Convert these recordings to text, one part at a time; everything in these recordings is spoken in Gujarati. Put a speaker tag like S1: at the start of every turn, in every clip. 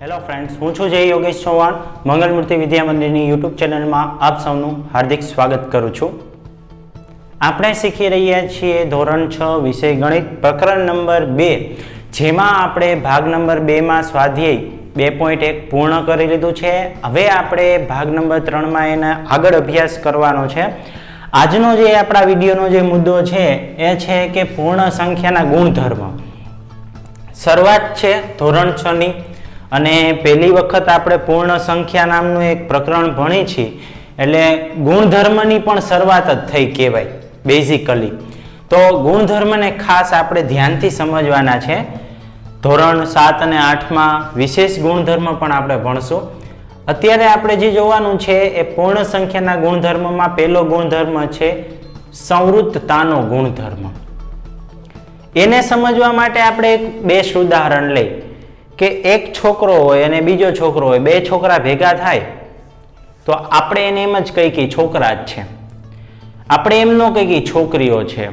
S1: હેલો ફ્રેન્ડ્સ, હું છું જય યોગેશ ચૌહાણ. મંગલમૂર્તિ વિદ્યા મંદિરની યુટ્યુબ ચેનલમાં આપ સૌનું હાર્દિક સ્વાગત કરું છું. આપણે શીખી રહ્યા છીએ ધોરણ 6 વિષય ગણિત પ્રકરણ નંબર 2, જેમાં આપણે ભાગ નંબર 2માં સ્વાધ્યાય 2.1 પૂર્ણ કરી લીધું છે. હવે આપણે ભાગ નંબર 3માં એના આગળ અભ્યાસ કરવાનો છે. આજનો જે આપણા વિડીયોનો જે મુદ્દો છે એ છે કે પૂર્ણ સંખ્યાના ગુણધર્મ. શરૂઆત છે ધોરણ 6ની અને પહેલી વખત આપણે પૂર્ણ સંખ્યા નામનું એક પ્રકરણ ભણી છીએ, એટલે ગુણધર્મની પણ શરૂઆત જ થઈ કહેવાય બેઝિકલી. તો ગુણધર્મને ખાસ આપણે ધ્યાનથી સમજવાના છે. ધોરણ 7 અને 8માં વિશેષ ગુણધર્મ પણ આપણે ભણશું. અત્યારે આપણે જે જોવાનું છે એ પૂર્ણ સંખ્યાના ગુણધર્મમાં પહેલો ગુણધર્મ છે સંવૃત્તતાનો ગુણધર્મ. એને સમજવા માટે આપણે એક બેસ્ટ ઉદાહરણ લઈ કે એક છોકરો હોય અને બીજો છોકરો હોય, બે છોકરા ભેગા થાય તો આપણે એને એમ જ કહીએ કે છોકરા જ છે, આપણે એમ ન કહીએ કે છોકરીઓ છે,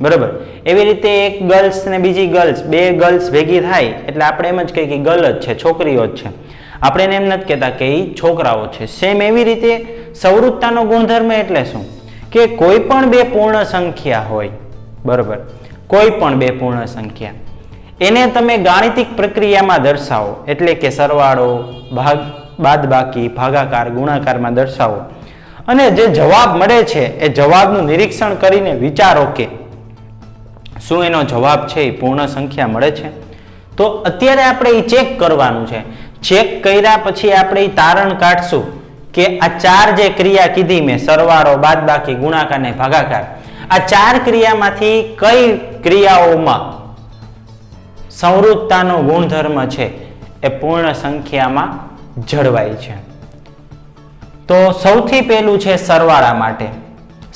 S1: બરાબર. એવી રીતે એક ગર્લ્સ ને બીજી ગર્લ્સ, બે ગર્લ્સ ભેગી થાય એટલે આપણે એમ જ કહીએ કે ગર્લ જ છે, છોકરીઓ જ છે, આપણે એને એમ નથી કહેતા કે એ છોકરાઓ છે. સેમ એવી રીતે સંવૃત્તતાનો ગુણધર્મ એટલે શું કે કોઈ પણ બે પૂર્ણ સંખ્યા હોય, બરાબર, કોઈ પણ બે પૂર્ણ સંખ્યા, એને તમે ગાણિતિક પ્રક્રિયામાં દર્શાવો, એટલે કે સરવાળો, બાદબાકી, ભાગાકાર, ગુણાકારમાં દર્શાવો અને જે જવાબ મળે છે એ જવાબનું નિરીક્ષણ કરીને વિચારો કે શું એનો જવાબ છે એ પૂર્ણ સંખ્યા મળે છે. તો અત્યારે આપણે એ ચેક કરવાનું છે. ચેક કર્યા પછી આપણે એ તારણ કાઢશું કે આ ચાર જે ક્રિયા કીધી મેં, સરવાળો, બાદબાકી, ગુણાકાર ને ભાગાકાર, આ ચાર ક્રિયામાંથી કઈ ક્રિયાઓમાં સંવૃત્તતાનો ગુણધર્મ છે એ પૂર્ણ સંખ્યામાં જળવાય છે. તો સૌથી પહેલું છે સરવાળા માટે.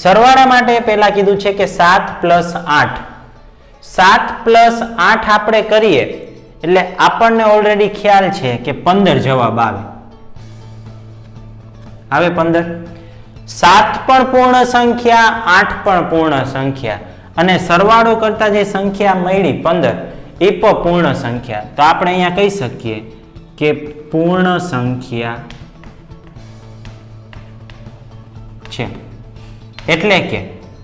S1: સરવાળા માટે પહેલા કીધું છે કે 7 + 8. 7 + 8 આપણે કરીએ એટલે આપણને ઓલરેડી ખ્યાલ છે કે 15 જવાબ આવે 15. 7 પણ પૂર્ણ સંખ્યા, 8 પણ પૂર્ણ સંખ્યા, અને સરવાળો કરતા જે સંખ્યા મળી 15 એ પણ પૂર્ણ સંખ્યા. તો આપણે અહીંયા કહી શકીએ કે પૂર્ણ સંખ્યા છે, એટલે કે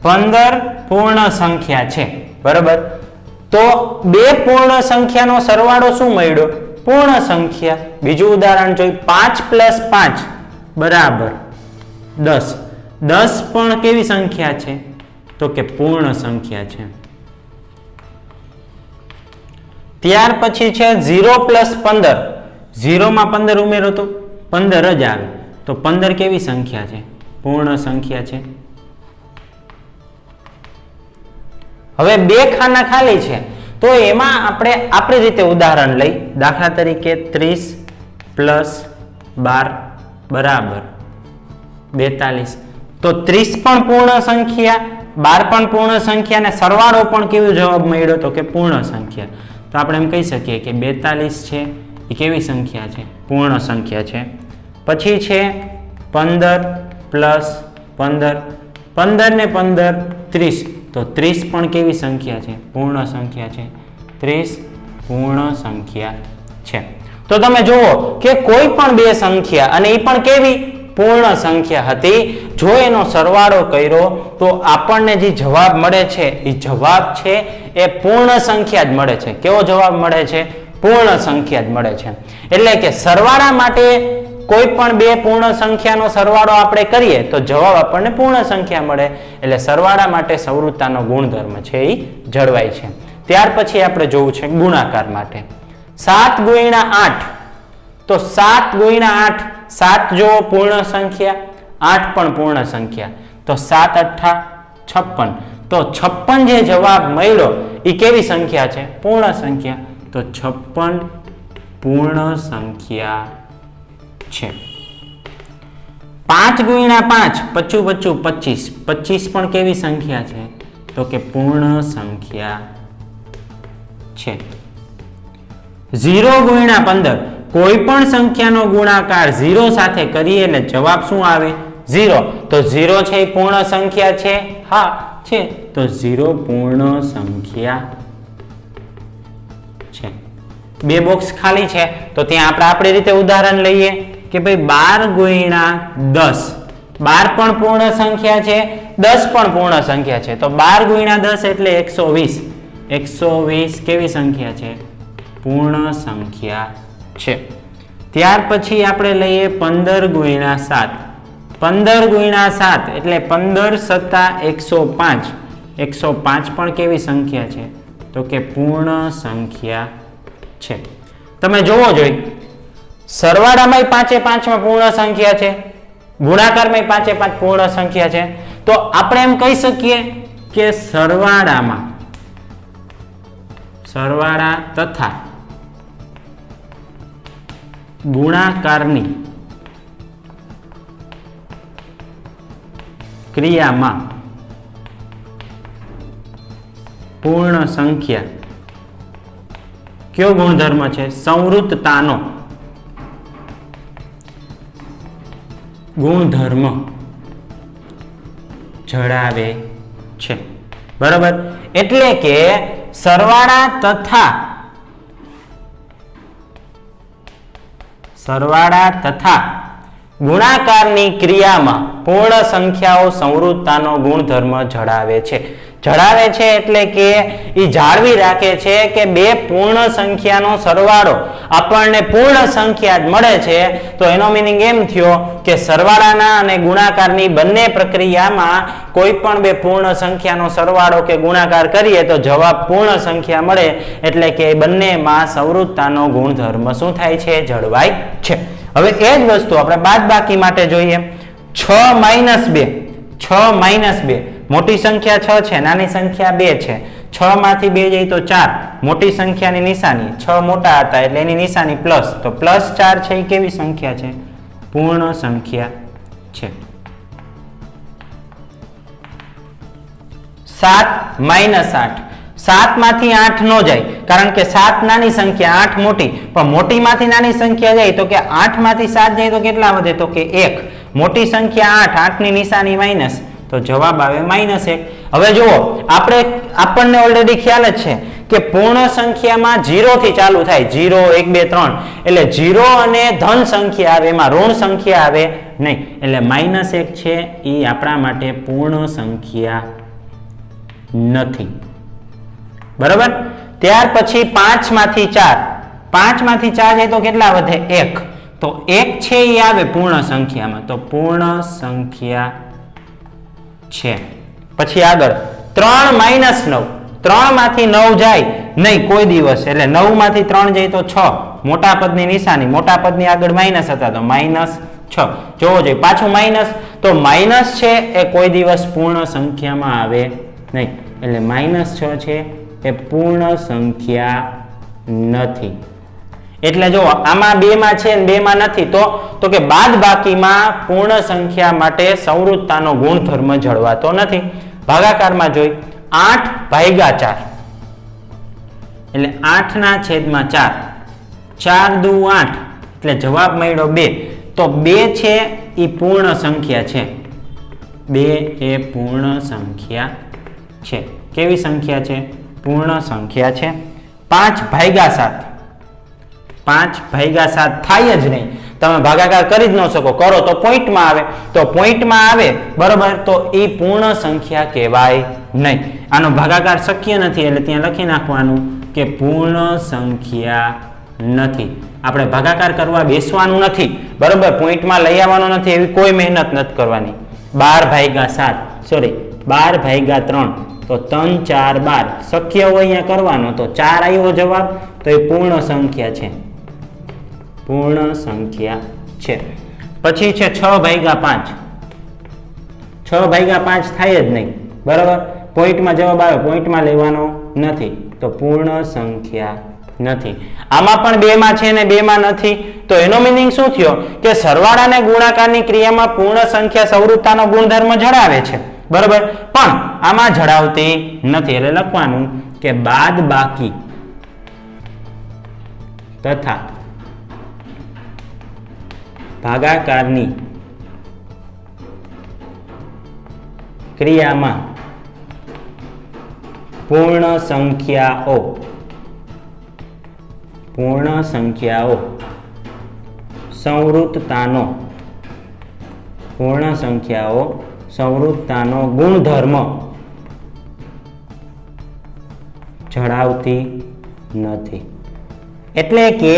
S1: 15 પૂર્ણ સંખ્યા છે, બરાબર. તો બે પૂર્ણ સંખ્યાનો સરવાળો શું મળ્યો? પૂર્ણ સંખ્યા. બીજું ઉદાહરણ જોઈ, 5 + 5 બરાબર 10. 10 પણ કેવી સંખ્યા છે? તો કે પૂર્ણ સંખ્યા છે. ત્યાર પછી છે 0 + 15. 0 માં 15 ઉમેરો તો 15 જ આવે. તો 15 કેવી સંખ્યા છે? પૂર્ણ સંખ્યા છે. હવે બે ખાના ખાલી છે તો એમાં આપણે આપણી રીતે ઉદાહરણ લઈ. દાખલા તરીકે 30 + 12 બરાબર 42. તો 30 પણ પૂર્ણ સંખ્યા, 12 પણ પૂર્ણ સંખ્યા, અને સરવાળો પણ કેવો જવાબ મળ્યો? તો કે પૂર્ણ સંખ્યા. તો આપણે એમ કહી શકીએ કે 42 છે એ કેવી સંખ્યા છે? પૂર્ણ સંખ્યા છે. પછી છે 15 + 15. 15 ને 15 30. તો 30 પણ કેવી સંખ્યા છે? પૂર્ણ સંખ્યા છે. 30 પૂર્ણ સંખ્યા છે. તો તમે જુઓ કે કોઈ પણ બે સંખ્યા, અને એ પણ કેવી? પૂર્ણ સંખ્યા હતી. જો એનો સરવાળો કર્યો તો આપણને જે જવાબ મળે છે એ જવાબ છે એ પૂર્ણ સંખ્યા જ મળે છે. કેવો જવાબ મળે છે? પૂર્ણ સંખ્યા જ મળે છે. એટલે કે સરવાળા માટે કોઈ પણ બે પૂર્ણ સંખ્યાનો સરવાળો આપણે કરીએ તો જવાબ આપણને પૂર્ણ સંખ્યા મળે. એટલે સરવાળા માટે સંવૃત્તતાનો ગુણધર્મ છે એ જળવાય છે. ત્યાર પછી આપણે જોવું છે ગુણાકાર માટે. 7 × 8. તો 7 × 8, 7 જો પૂર્ણ સંખ્યા, 8 પણ પૂર્ણ સંખ્યા. તો 7 × 8 = 56. તો 56 જે જવાબ મળ્યો એ કેવી સંખ્યા છે? પૂર્ણ સંખ્યા. તો 56 પૂર્ણ સંખ્યા છે. 5 × 5 = 25. 25 પણ કેવી સંખ્યા છે? તો કે પૂર્ણ સંખ્યા છે. 0 × 15. કોઈ પણ સંખ્યાનો ગુણાકાર 0 સાથે કરીએ એટલે જવાબ શું આવે? 0. તો 0 છે એ પૂર્ણ સંખ્યા છે? હા છે. તો 0 પૂર્ણ સંખ્યા છે. બે બોક્સ ખાલી છે તો ત્યાં આપણે આપણી રીતે ઉદાહરણ લઈએ કે ભાઈ 12 ગુણ્યા 10, 12 પણ પૂર્ણ સંખ્યા છે, 10 પણ પૂર્ણ સંખ્યા છે, તો 12 ગુણ્યા 10 એટલે 120. 120 કેવી સંખ્યા છે? પૂર્ણ સંખ્યા છે. ત્યાર પછી આપણે લઈએ 15 ગુણ્યા 7. 15 ગુણ્યા 7 એટલે 15 સત્તા 105. 105 પણ કેવી સંખ્યા છે? તો કે પૂર્ણ સંખ્યા છે. તમે જોવો જોઈએ સરવાળામાં 5 એ 5 માં પૂર્ણ સંખ્યા છે, ગુણાકારમાં 5 એ 5 પૂર્ણ સંખ્યા છે, તો આપણે એમ કહી શકીએ કે સરવાળા તથા ગુણાકારની ક્રિયામાં પૂર્ણ સંખ્યા કયો ગુણધર્મ છે? સંવૃત્તતાનો ગુણધર્મ જણાવે છે. બરાબર, એટલે કે સરવાળા તથા ગુણાકારની ક્રિયામાં પૂર્ણ સંખ્યાઓ સંવૃત્તતાનો ગુણધર્મ જણાવે છે. એટલે કે એ જાળવી રાખે છે કે બે પૂર્ણ સંખ્યાનો સરવાળો આપણને પૂર્ણ સંખ્યા જ મળે છે, તો એનો મીનિંગ એમ થયો કે સરવાળાના અને ગુણાકારની બંને પ્રક્રિયામાં કોઈ પણ બે પૂર્ણ સંખ્યાનો સરવાળો કે ગુણાકાર કરીએ તો જવાબ પૂર્ણ સંખ્યા મળે, એટલે કે બંનેમાં સંવૃત્તતાનો ગુણધર્મ શું થાય છે? જળવાય છે. હવે એ જ વસ્તુ આપણે બાદબાકી માટે જોઈએ. 6 - 2 મોટી સંખ્યા 6 છે, નાની સંખ્યા 2 છે. 6 માંથી 2 જાય તો 4. મોટી સંખ્યાની નિશાની 6 મોટા હતા એટલે એની નિશાની પ્લસ, તો +4 છે એ કેવી સંખ્યા છે? પૂર્ણ સંખ્યા છે. 7 - 8 7 માંથી 8 નો જાય, કારણ કે 7 નાની સંખ્યા, 8 મોટી, પણ મોટી માંથી નાની સંખ્યા જાય તો કે 8 માંથી 7 જાય તો કેટલા વધે? તો કે 1. મોટી સંખ્યા 8, 8 ની નિશાની માઇનસ, તો જવાબ આવે -1. હવે જુઓ આપણને ઓલરેડી ખ્યાલ જ છે કે પૂર્ણ સંખ્યામાં 0 થી ચાલુ થાય, 0 1 2 3, એટલે 0 અને ધન સંખ્યા આવે, એમાં ઋણ સંખ્યા આવે નહીં, એટલે -1 છે એ આપણા માટે પૂર્ણ સંખ્યા નથી. બરાબર. ત્યાર પછી 5 માંથી 4 જાય તો કેટલા વધે? 1. તો 1 છે એ આવે પૂર્ણ સંખ્યામાં, તો પૂર્ણ સંખ્યા છે. પછી આગળ 3 - 9 3 માંથી 9 જાય નહીં કોઈ દિવસ, એટલે 9 માંથી 3 જાય તો 6. મોટા પદની નિશાની, મોટા પદની આગળ માઇનસ હતા તો -6. જોવો જોઈએ પાછું માઇનસ, તો માઇનસ છે એ કોઈ દિવસ પૂર્ણ સંખ્યામાં આવે નહીં, એટલે -6 છે એ પૂર્ણ સંખ્યા નથી. એટલે જો આમાં 2 માં છે ને 2 માં નથી, તો કે બાદબાકીમાં પૂર્ણ સંખ્યા માટે સંવૃત્તતાનો ગુણધર્મ જળવાતો નથી. ભાગાકારમાં જોઈ 8/4 એટલે 8/4, 4 દુ 8 એટલે જવાબ મળ્યો 2. તો 2 છે એ પૂર્ણ સંખ્યા છે, 2 એ પૂર્ણ સંખ્યા છે. કેવી સંખ્યા છે? પૂર્ણ સંખ્યા છે. 5/7 થાય જ નહીં, તમે ભાગાકાર કરી જ ન શકો, કરો તો પોઈન્ટમાં આવે, તો પોઈન્ટમાં આવે બરોબર, તો એ પૂર્ણ સંખ્યા કહેવાય નહીં. આનો ભાગાકાર શક્ય નથી, એટલે ત્યાં લખી નાખવાનું કે પૂર્ણ સંખ્યા નથી. આપણે ભાગાકાર કરવા બેસવાનું નથી, બરોબર, પોઈન્ટમાં લઈ આવવાનો નથી, એવી કોઈ મહેનત નથી કરવાની. 12/3 તો 3 4 12 શક્ય હોય અહીંયા કરવાનો, તો 4 આવ્યો જવાબ, તો એ પૂર્ણ સંખ્યા છે, પૂર્ણ સંખ્યા છે. પછી છે 6/5 થાય જ નહીં, બરાબર, પોઈન્ટમાં જવાબ આવે, પોઈન્ટમાં લેવાનો નથી, તો પૂર્ણ સંખ્યા નથી. આમાં પણ 2 માં છે ને 2 માં નથી, તો એનો મીનિંગ શું થયો કે સરવાળા અને ગુણાકારની ક્રિયામાં પૂર્ણ સંખ્યા સંવૃત્તતાનો ગુણધર્મ જણાવે છે, બરાબર, પણ આમાં જણાવતી નથી, એટલે લખવાનું કે બાદબાકી તથા ભાગાકારની ક્રિયામાં પૂર્ણ સંખ્યાઓ પૂર્ણ સંખ્યાઓ સંવૃત્તતાનો પૂર્ણ સંખ્યાઓ સંવૃત્તતાનો ગુણધર્મ જણાવતી નથી. એટલે કે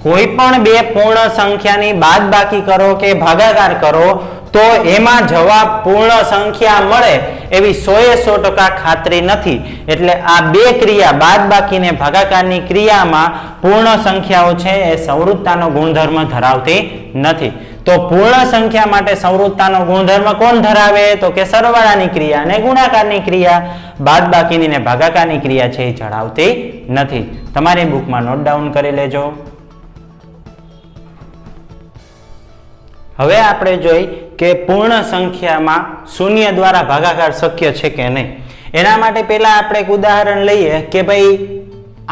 S1: કોઈ પણ બે પૂર્ણ સંખ્યાની બાદબાકી કરો કે ભાગાકાર કરો તો એમાં જવાબ પૂર્ણ સંખ્યા મળે એવી 100% ખાતરી નથી. એટલે આ બે ક્રિયા બાદબાકી ને ભાગાકારની ક્રિયામાં પૂર્ણ સંખ્યાઓ છે એ સંવૃત્તતાનો ગુણધર્મ ધરાવતી નથી. તો પૂર્ણ સંખ્યા માટે સંવૃત્તતાનો ગુણધર્મ કોણ ધરાવે? તો કે સરવાળાની ક્રિયા અને ગુણાકારની ક્રિયા. બાદબાકીની ને ભાગાકારની ક્રિયા છે એ જણાવતી નથી. તમારી બુકમાં નોટ ડાઉન કરી લેજો. હવે આપણે જોઈ કે પૂર્ણ સંખ્યામાં શૂન્ય દ્વારા ભાગાકાર શક્ય છે કે નહીં. એના માટે પહેલા આપણે એક ઉદાહરણ લઈએ કે ભાઈ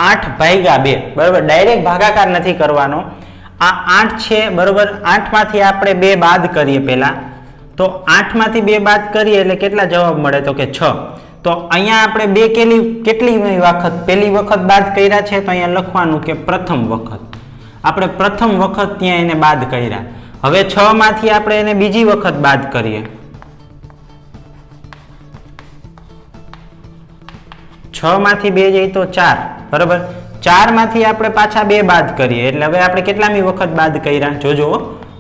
S1: 8/2 બરાબર. ડાયરેક્ટ ભાગાકાર નથી કરવાનો. આ 8 છે બરાબર. 8 માંથી આપણે 2 બાદ કરીએ પહેલા. તો 8 માંથી 2 બાદ કરીએ એટલે કેટલા જવાબ મળે? તો કે 6. તો અહીંયા આપણે 2 કેટલી વખત પહેલી વખત બાદ કર્યા છે? તો અહીંયા લખવાનું કે પ્રથમ વખત. આપણે પ્રથમ વખત ત્યાં એને બાદ કર્યા. હવે 6 માંથી આપણે એને બીજી વખત બાદ કરીએ. 6 માંથી 2 જાય તો 4 બરાબર. 4 માંથી આપણે પાછા 2 બાદ કરીએ એટલે હવે આપણે કેટલામી વખત બાદ કર્યા? જોજો,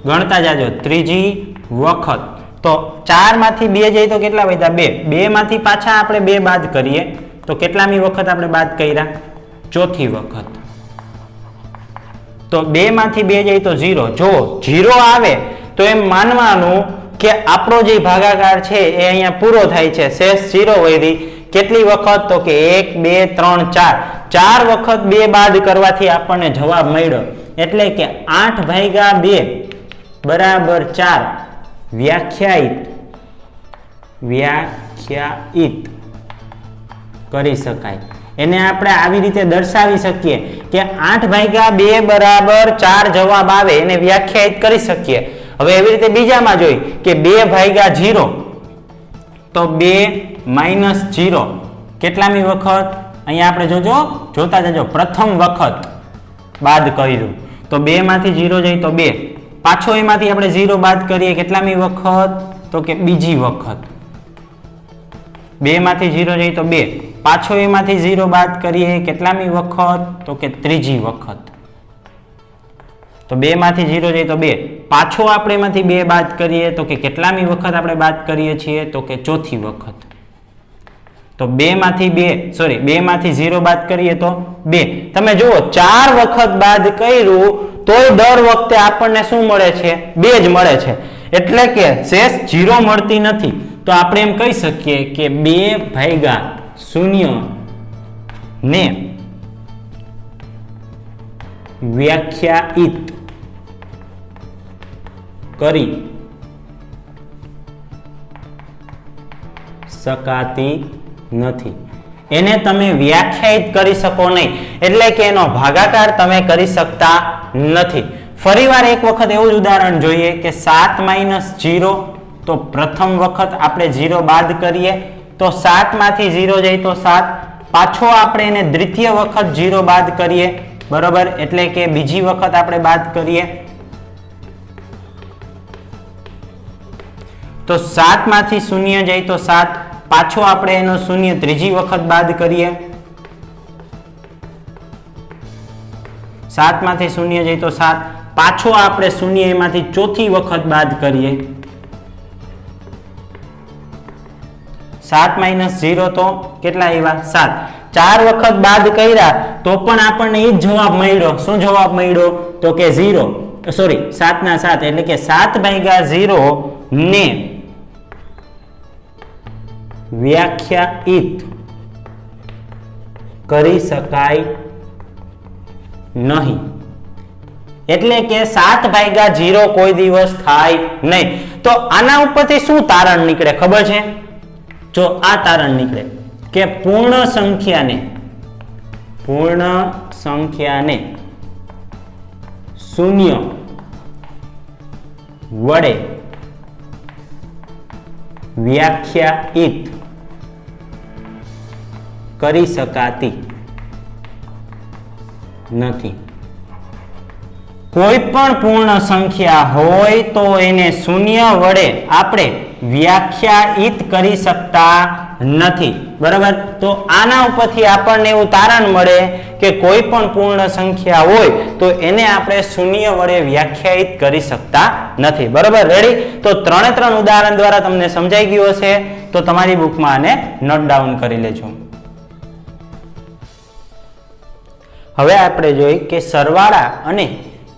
S1: ગણતા જાજો. ત્રીજી વખત. તો 4 માંથી 2 જાય તો કેટલા વધ્યા? 2. 2 માંથી પાછા આપણે 2 બાદ કરીએ તો કેટલામી વખત આપણે બાદ કર્યા? ચોથી વખત. તો 2 માંથી 2 જાય તો 0. જો 0 આવે તો એમ માનવાનું કે આપણો જે ભાગાકાર છે એ અહીંયા પૂરો થાય છે. શેષ 0 વધી. કેટલી વખત? તો કે 1 2 3 4. 4 વખત 2 બાદ કરવાથી આપણને જવાબ મળ્યો. એટલે કે 8/2 બરાબર 4 વ્યાખ્યાયિત કરી શકાય. એને આપણે આવી રીતે દર્શાવી શકીએ કે 8/2 બરાબર 4 જવાબ આવે એને વ્યાખ્યાયિત કરી શકીએ. હવે એવી રીતે બીજામાં જોઈ કે 2/0 તો 2 - 0 કેટલામી વખત? અહીંયા આપણે જોજો, જોતા જજો. પ્રથમ વખત બાદ કર્યું તો 2 માંથી 0 જાય તો 2. પાછો એમાંથી આપણે 0 બાદ કરીએ કેટલામી વખત? તો કે બીજી વખત. 2 માંથી 0 જાય તો 2. પાછો એમાંથી 0 બાદ કરીએ કેટલામી વખત? તો કે ત્રીજી વખત. તો 2 માંથી 0 જાય તો 2. પાછો આપણે એમાંથી 2 બાદ કરીએ તો કે કેટલામી વખત આપણે બાદ કરીએ છીએ? તો કે ચોથી વખત. તો 2 માંથી 0 બાદ કરીએ તો 2. તમે જુઓ 4 વખત બાદ કર્યું તોય દર વખતે આપણને શું મળે છે? 2 જ મળે છે. એટલે કે શેષ 0 મળતી નથી. તો આપણે એમ કહી શકીએ કે 2/0 ને વ્યાખ્યાયિત કરી શકાતી નથી. એને તમે વ્યાખ્યાયિત કરી શકો નહીં. એટલે કે એનો ભાગાકાર તમે કરી શકતા નથી. ફરીવાર એક વખત એવું જ ઉદાહરણ જોઈએ કે 7 - 0 તો પ્રથમ વખત આપણે 0 બાદ કરીએ તો 7 માંથી 0 જાય તો 7. પાછો આપણે એને દ્વિતીય વખત 0 બાદ કરીએ બરોબર. એટલે કે બીજી વખત આપણે બાદ કરીએ તો 7 માંથી 0 જાય તો 7. પાછો આપણે એનો 0 ત્રીજી વખત બાદ કરીએ. 7 માંથી 0 જાય તો 7. પાછો આપણે 0 એમાંથી ચોથી વખત બાદ કરીએ. 7 - 0 તો કેટલા આવ્યા? 7. 4 વખત બાદ કર્યા તો પણ આપણને એ જ જવાબ મળ્યો. શું જવાબ મળ્યો? તો કે 0. સોરી 7 ના 7 એટલે કે 7/0 ને વ્યાખ્યાયિત કરી શકાય નહીં. એટલે કે 7/0 કોઈ દિવસ થાય નહીં. તો આના ઉપરથી શું તારણ નીકળે ખબર છે? જો આ તારણ નીકળે કે પૂર્ણ સંખ્યાને શૂન્ય વડે વ્યાખ્યાયિત કરી શકાતી નથી. કોઈ પણ પૂર્ણ સંખ્યા હોય તો એને શૂન્ય વડે આપણે વ્યાખ્યાયિત કરી શકતા નથી. બરાબર, તો આના ઉપરથી આપણને એવું તારણ મળે કે કોઈ પણ પૂર્ણ સંખ્યા હોય તો એને આપણે શૂન્ય વડે વ્યાખ્યાયિત કરી શકતા નથી. બરાબર, રેડી? તો 3 ઉદાહરણ દ્વારા તમને સમજાઈ ગયું હશે, તો તમારી બુકમાં આને નોટ ડાઉન કરી લેજો. હવે આપણે જોઈએ કે સરવાળા અને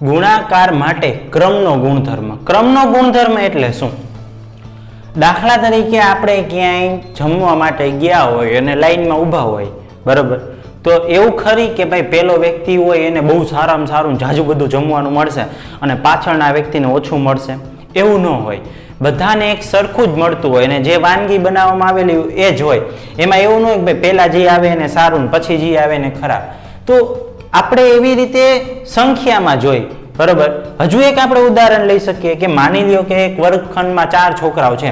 S1: ગુણાકાર માટે ક્રમનો ગુણધર્મ. ક્રમનો ગુણધર્મ એટલે શું? દાખલા તરીકે આપણે ક્યાંય જમવા માટે ગયા હોય અને લાઈનમાં ઊભા હોય, બરાબર, તો એવું ખરી કે ભાઈ પેલો વ્યક્તિ હોય એને બહુ સારામાં સારું જાજુ બધું જમવાનું મળશે અને પાછળના વ્યક્તિને ઓછું મળશે? એવું ન હોય. બધાને એક સરખું જ મળતું હોય અને જે વાનગી બનાવવામાં આવેલી એ જ હોય. એમાં એવું ન હોય કે ભાઈ પહેલા જે આવે એને સારું ને પછી જે આવે એને ખરાબ. તો આપણે એવી રીતે સંખ્યામાં જોઈ. બરાબર, હજુ એક આપણે ઉદાહરણ લઈ શકીએ કે માની લ્યો કે એક વર્ગખંડમાં 4 છોકરાઓ છે.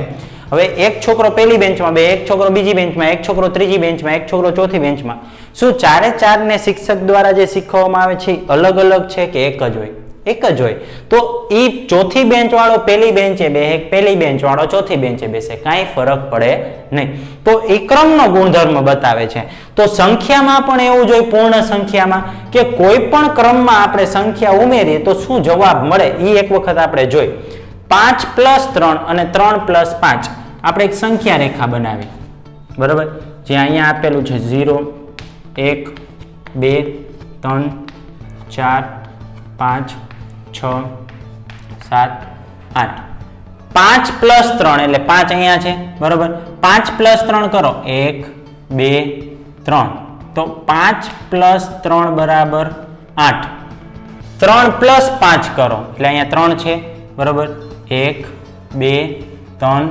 S1: હવે એક છોકરો પહેલી બેન્ચમાં, એક છોકરો બીજી બેન્ચમાં, એક છોકરો ત્રીજી બેન્ચમાં, એક છોકરો ચોથી બેન્ચમાં. શું 4 ને શિક્ષક દ્વારા જે શીખવવામાં આવે છે અલગ અલગ છે કે એક જ હોય? એક જ હોય. તો એ ચોથી બેન્ચ વાળો પહેલી બેન્ચે બેસે, પહેલી બેન્ચ વાળો ચોથી બેન્ચે બેસે, કાંઈ ફરક પડે નહીં. તો એ ક્રમનો ગુણધર્મ બતાવે છે. તો સંખ્યામાં પણ એવું જોઈએ, પૂર્ણ સંખ્યામાં, કે કોઈ પણ ક્રમમાં આપણે સંખ્યા ઉમેરીએ તો શું જવાબ મળે એ એક વખત આપણે જોઈ. 5 + 3 અને 3 + 5 આપણે એક સંખ્યા રેખા બનાવી. બરાબર, જે અહીંયા આપેલું છે 0 1 2 3 4 5 6 7 8. 5 + 3 એટલે 5 અહીંયા છે. બરાબર, 5 + 3 કરો 1 2 3, તો 5 + 3 બરાબર 8. 3 + 5 કરો એટલે અહીંયા 3 છે. બરાબર, 1 2 3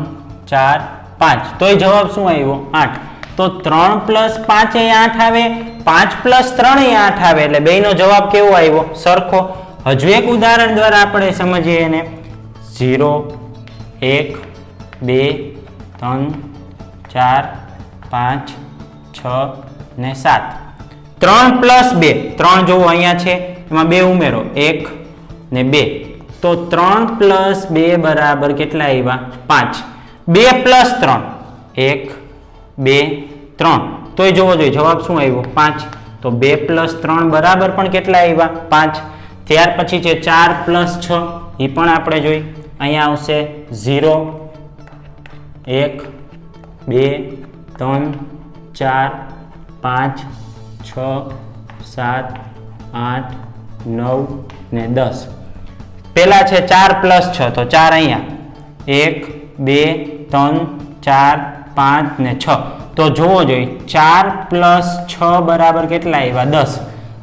S1: 4 5, તો એ જવાબ શું આવ્યો? 8. તો 3 + 5 એ 8 આવે, 5 + 3 એ 8 આવે, એટલે બેયનો જવાબ કેવો આવ્યો? સરખો. હજુ એક ઉદાહરણ દ્વારા આપણે સમજીએ એને. 0 1 2 3 4 5 6 ને 7. 3 + 2, 3 જોવો અહીંયા છે, એમાં 2 ઉમેરો 1 ને 2, તો 3 + 2 બરાબર કેટલા આવ્યા? 5. 2 + 3 1 2 3, તો એ જોવો જોઈએ જવાબ શું આવ્યો? 5. તો 2 + 3 બરાબર પણ કેટલા આવ્યા? 5. ત્યાર પછી છે 4 + 6, એ પણ આપણે જોઈ. અહીંયા આવશે 0 1 2 3 4 5 6 7 8 9 ને 10. પેલા છે 4 + 6, તો 4 અહીંયા 1 2 3 4 5 ને 6, તો જોવો જોઈએ 4 + 6 બરાબર કેટલા આવ્યા? 10.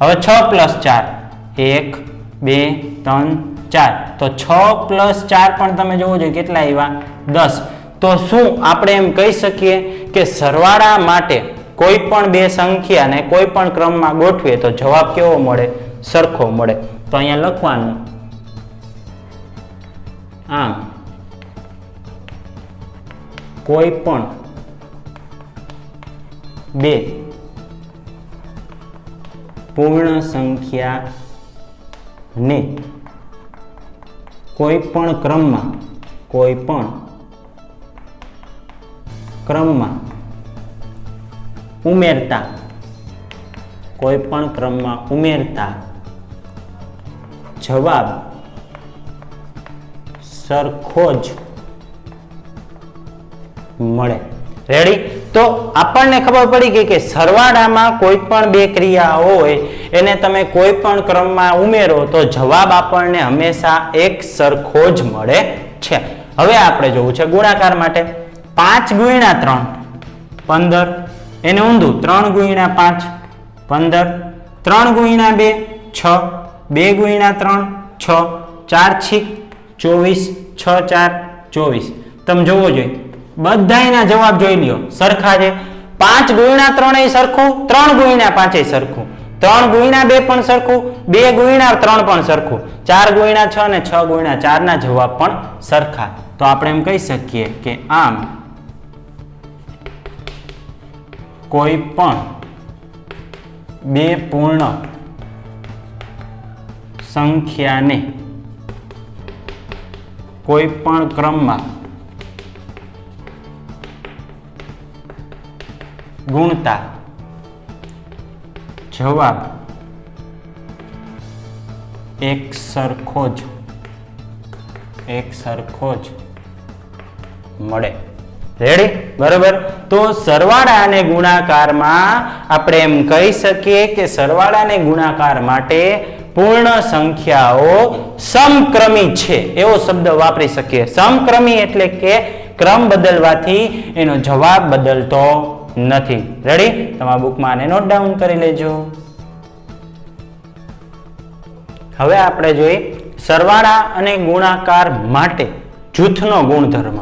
S1: હવે 6 + 4 1 2 3 4, તો 6 + 4 પણ તમે જોવો જોઈએ કેટલા આવ્યા? 10. તો શું આપણે એમ કહી શકીએ કે સરવાળા માટે કોઈ પણ બે સંખ્યાને કોઈ પણ ક્રમમાં ગોઠવીએ તો જવાબ કેવો મળે? સરખો મળે. તો અહીંયા લખવાનું આમ કોઈ પણ બે પૂર્ણ સંખ્યા ને કોઈ પણ ક્રમમાં ઉમેરતા જવાબ સરખો જ મળે. રેડી? તો આપણને ખબર પડી ગઈ કે સરવાળામાં કોઈ પણ બે ક્રિયા હોય એને તમે કોઈ પણ ક્રમમાં ઉમેરો તો જવાબ આપણને હંમેશા એક સરખો જ મળે છે. હવે આપણે જોવું છે ગુણાકાર માટે. 5 × 3 15, એને ઊંધું 3 × 5 15, 3 × 2 6, 2 × 3 6, 4 છીક 24, 6 4 24. તમે જોવો જોઈએ બધાયના જવાબ જોઈ લ્યો સરખા છે. 5 × 3 એ સરખું, 3 × 5 એ સરખું, 3 × 2 પણ સરખું, 2 × 3 પણ સરખું, 4 × 6 અને 6 × 4 ના જવાબ પણ સરખા. તો આપણે એમ કહી શકીએ કે આમ કોઈ પણ બે પૂર્ણ સંખ્યાને કોઈ પણ ક્રમમાં ગુણતા જવાબ એક સરખો જ મળે. રેડી? બરાબર. તો સરવાળા અને ગુણાકારમાં આપણે એમ કહી શકીએ કે સરવાળા અને ગુણાકાર માટે પૂર્ણ સંખ્યાઓ સમક્રમી છે એવો શબ્દ વાપરી શકીએ. સમક્રમી એટલે કે ક્રમ બદલવાથી એનો જવાબ બદલતો નથી. રેડી? તમારા બુકમાં આને નોટ ડાઉન કરી લેજો. હવે આપણે જોઈએ સરવાળા અને ગુણાકાર માટે જૂથનો ગુણધર્મ.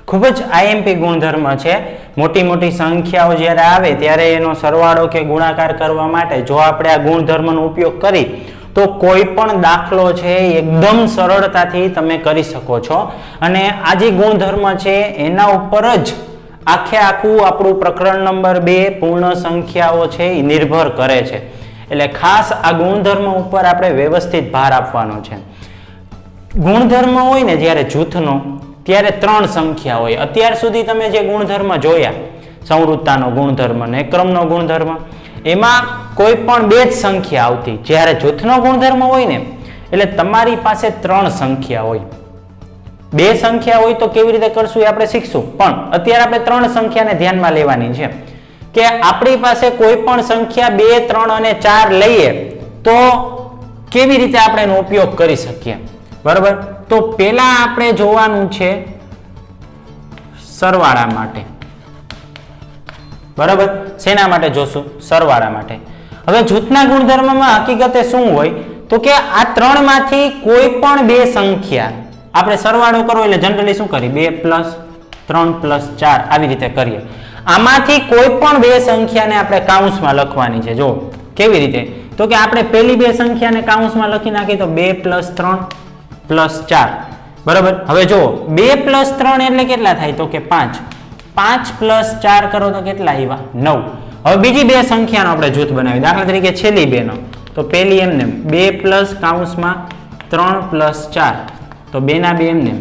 S1: ખૂબ જ આઈએમપી ગુણધર્મ છે. મોટી મોટી સંખ્યાઓ જ્યારે આવે ત્યારે એનો સરવાળો કે ગુણાકાર કરવા માટે જો આપણે આ ગુણધર્મનો ઉપયોગ કરી તો કોઈ પણ દાખલો છે એકદમ સરળતાથી તમે કરી શકો છો. અને આ જે ગુણધર્મ છે એના ઉપર જ આખું આપણું પ્રકરણ નંબર 2 પૂર્ણ સંખ્યાઓ છે એ નિર્ભર કરે છે. એટલે ખાસ આ ગુણધર્મ ઉપર આપણે વ્યવસ્થિત ભાર આપવાનો છે. ગુણધર્મ હોય ને જ્યારે જૂથનો ત્યારે 3 સંખ્યા હોય. અત્યાર સુધી તમે જે ગુણધર્મ જોયા સંવૃત્તાનો ગુણધર્મ ને ક્રમનો ગુણધર્મ એમાં કોઈ પણ 2 જ સંખ્યા આવતી. જ્યારે જૂથનો ગુણધર્મ હોય ને એટલે તમારી પાસે 3 સંખ્યા હોય. 2 સંખ્યા હોય તો કેવી રીતે કરશું એ આપણે શીખશું. પણ અત્યારે આપણે 3 સંખ્યાને ધ્યાનમાં લેવાની છે કે આપણી પાસે કોઈ પણ સંખ્યા 2, 3 અને 4 લઈએ તો કેવી રીતે આપણે એનો ઉપયોગ કરી શકીએ. બરાબર? તો પહેલા આપણે જોવાનું છે સરવાળા માટે. બરાબર? શેના માટે જોશું? સરવાળા માટે. હવે જૂથના ગુણધર્મમાં હકીકતે શું હોય તો કે આ 3 માંથી કોઈ પણ 2 સંખ્યા આપણે સરવાળો કરવો એટલે જનરલી શું કરીએ 2 + 3 + 4 આવી રીતે કરીએ. આમાંથી કોઈ પણ 2 સંખ્યાને આપણે કાઉન્સમાં લખવાની છે. જો કેવી રીતે તો કે આપણે પહેલી 2 સંખ્યાને કાઉન્સમાં લખી નાખીએ તો 2 + 3 + 4. બરાબર? હવે જો 2 + 3 એટલે કેટલા થાય તો કે 5. 5 + 4 કરો તો કેટલા આવ્યા 9. હવે બીજી 2 સંખ્યાનો આપણે જૂથ બનાવી. દાખલા તરીકે છેલ્લી 2 નો તો પહેલી એમને 2 + કાઉન્સમાં 3 + 4 તો 2 ના 2 એમને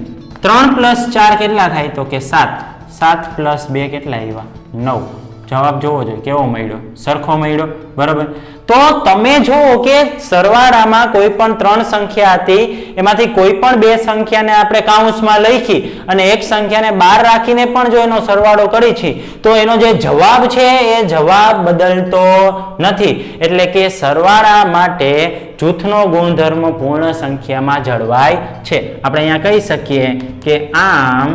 S1: 3 + 4 કેટલા થાય તો કે 7. 7 + 2 કેટલા આવ્યા 9. જવાબ જોવો જોઈએ કેવો મળ્યો? સરખો મળ્યો. બરાબર? તો તમે જુઓ કે સરવાળામાં કોઈ પણ 3 સંખ્યા હતી એમાંથી કોઈ પણ 2 સંખ્યાને આપણે કાઉન્સમાં લખી અને એક સંખ્યાને બહાર રાખીને પણ જો એનો સરવાળો કરી છે તો એનો જે જવાબ છે એ જવાબ બદલતો નથી. એટલે કે સરવાળા માટે જૂથનો ગુણધર્મ પૂર્ણ સંખ્યામાં જળવાય છે. આપણે અહીંયા કહી શકીએ કે આમ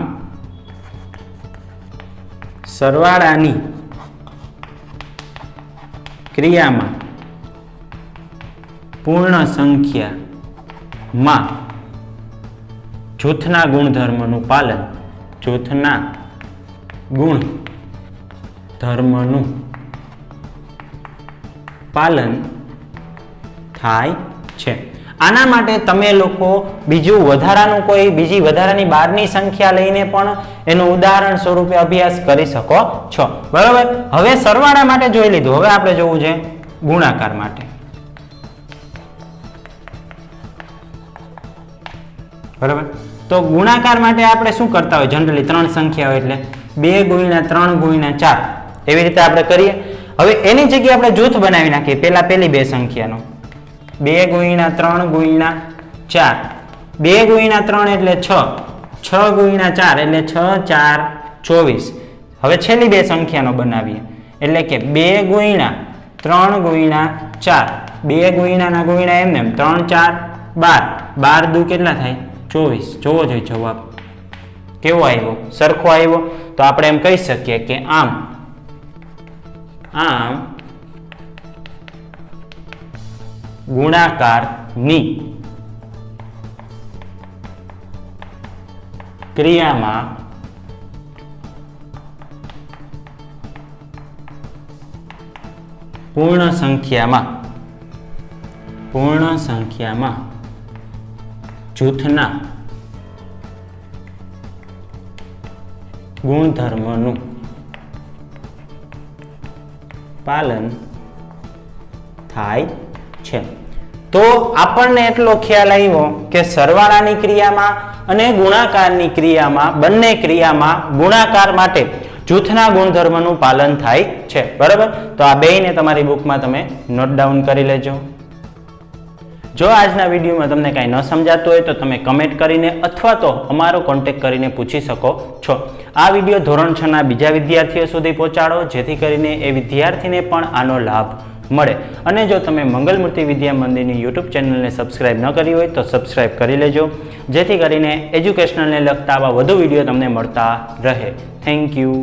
S1: સરવાળાની ક્રિયામાં પૂર્ણ સંખ્યામાં જૂથના ગુણધર્મનું પાલન થાય છે. આના માટે તમે લોકો બીજી વધારાની 12ની સંખ્યા લઈને પણ એનું ઉદાહરણ સ્વરૂપે અભ્યાસ કરી શકો છો. બરાબર? હવે સરવાળા માટે જોઈ લીધું. હવે આપણે જોવું છે ગુણાકાર માટે. બરાબર? તો ગુણાકાર માટે આપણે શું કરતા હોય જનરલી 3 સંખ્યા હોય એટલે 2 × 3 × 4 એવી રીતે આપણે કરીએ. હવે એની જગ્યાએ આપણે જૂથ બનાવી નાખીએ. પહેલી 2 સંખ્યાનો 2 × 3 × 4 2 × 3 એટલે 6 6 × 4 એટલે 6 4 24. હવે છેલ્લી 2 સંખ્યાનો બનાવીએ એટલે કે 2 × 3 × 4 2 ના ગુણ્યા એમને 3 4 12 12 દુ કેટલા થાય 24. જોવો જોઈએ જવાબ કેવો આવ્યો? સરખો આવ્યો. તો આપણે એમ કહી શકીએ કે આમ ગુણાકારની ક્રિયામાં પૂર્ણ સંખ્યામાં જૂથના ગુણધર્મનું પાલન થાય છે. તો આપણને એટલો ખ્યાલ આવ્યો કે સરવાળાની ક્રિયામાં અને ગુણાકારની ક્રિયામાં બંને ક્રિયામાં ગુણાકાર માટે જૂથના ગુણધર્મનું પાલન થાય છે, બરાબર. તો આ બેયને તમારી બુકમાં તમે નોટ ડાઉન કરી લેજો. જો આજના વિડીયોમાં તમને કાંઈ ન સમજાતું હોય તો તમે કમેન્ટ કરીને અથવા તો અમારો કોન્ટેક્ટ કરીને પૂછી શકો છો. આ વિડીયો ધોરણ 6 ના બીજા વિદ્યાર્થીઓ સુધી પહોંચાડો, જેથી કરીને એ વિદ્યાર્થીને પણ આનો લાભ મળે. અને જો તમે મંગલમૂર્તિ વિદ્યા મંદિરની યુટ્યુબ ચેનલને સબસ્ક્રાઇબ ન કરી હોય તો સબસ્ક્રાઇબ કરી લેજો, જેથી કરીને એજ્યુકેશનલને લગતા આવા વધુ વિડીયો તમને મળતા રહે. Thank you.